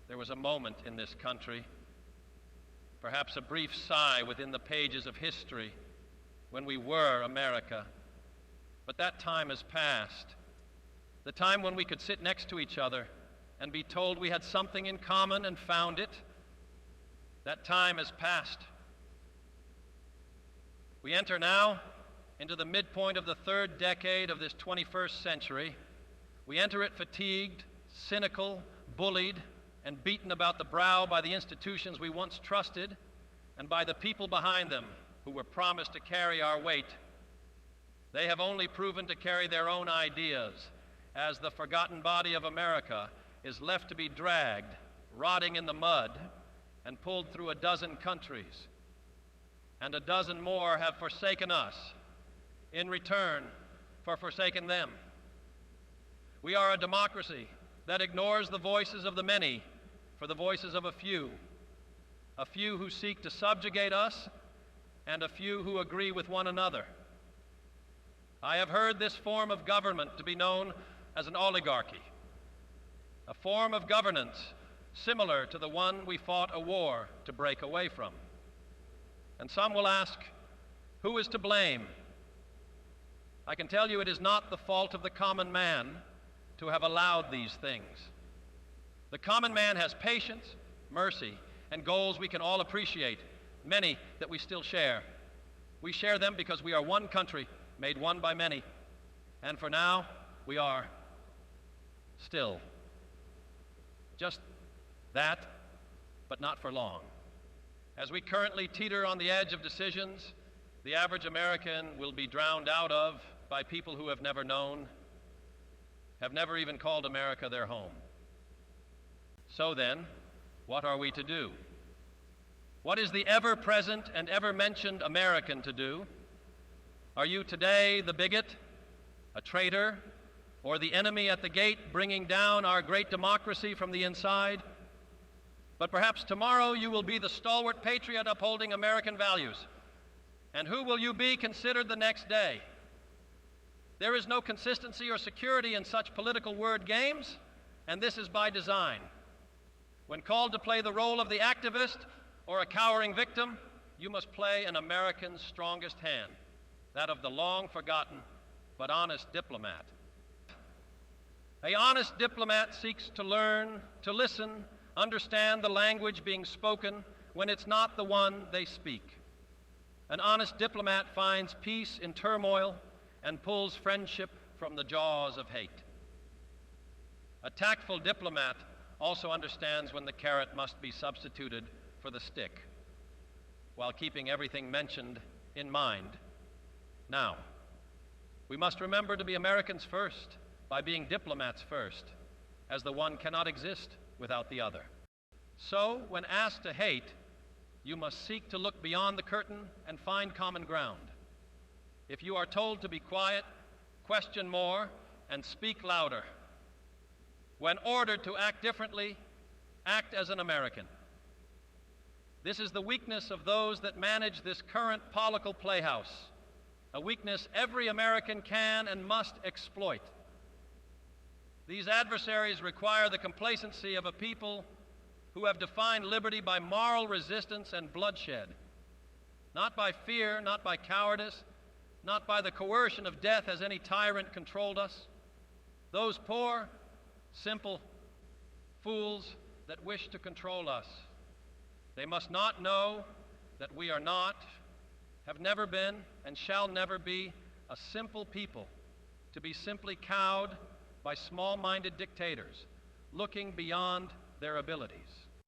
there was a moment in this country, perhaps a brief sigh within the pages of history, when we were America. But that time has passed. The time when we could sit next to each other and be told we had something in common and found it, that time has passed. We enter now into the midpoint of the third decade of this 21st century. We enter it fatigued, cynical, bullied, and beaten about the brow by the institutions we once trusted and by the people behind them who were promised to carry our weight. They have only proven to carry their own ideas, as the forgotten body of America is left to be dragged, rotting in the mud, and pulled through a dozen countries. And a dozen more have forsaken us in return for forsaking them. We are a democracy that ignores the voices of the many for the voices of a few who seek to subjugate us, and a few who agree with one another. I have heard this form of government to be known as an oligarchy, a form of governance similar to the one we fought a war to break away from. And some will ask, who is to blame? I can tell you it is not the fault of the common man to have allowed these things. The common man has patience, mercy, and goals we can all appreciate, many that we still share. We share them because we are one country, made one by many. And for now, we are still just that, but not for long. As we currently teeter on the edge of decisions the average American will be drowned out of by people who have never known, have never even called America their home. So then, what are we to do? What is the ever-present and ever-mentioned American to do? Are you today the bigot, a traitor, or the enemy at the gate bringing down our great democracy from the inside? But perhaps tomorrow you will be the stalwart patriot upholding American values. And who will you be considered the next day? There is no consistency or security in such political word games, and this is by design. When called to play the role of the activist or a cowering victim, you must play an American's strongest hand, that of the long-forgotten but honest diplomat. An honest diplomat seeks to learn, to listen, understand the language being spoken when it's not the one they speak. An honest diplomat finds peace in turmoil and pulls friendship from the jaws of hate. A tactful diplomat also understands when the carrot must be substituted for the stick, while keeping everything mentioned in mind. Now, we must remember to be Americans first by being diplomats first, as the one cannot exist without the other. So, when asked to hate, you must seek to look beyond the curtain and find common ground. If you are told to be quiet, question more and speak louder. When ordered to act differently, act as an American. This is the weakness of those that manage this current political playhouse, a weakness every American can and must exploit. These adversaries require the complacency of a people who have defined liberty by moral resistance and bloodshed, not by fear, not by cowardice, not by the coercion of death as any tyrant controlled us. Those poor, simple fools that wish to control us, they must not know that we are not, have never been, and shall never be a simple people to be simply cowed by small-minded dictators looking beyond their abilities.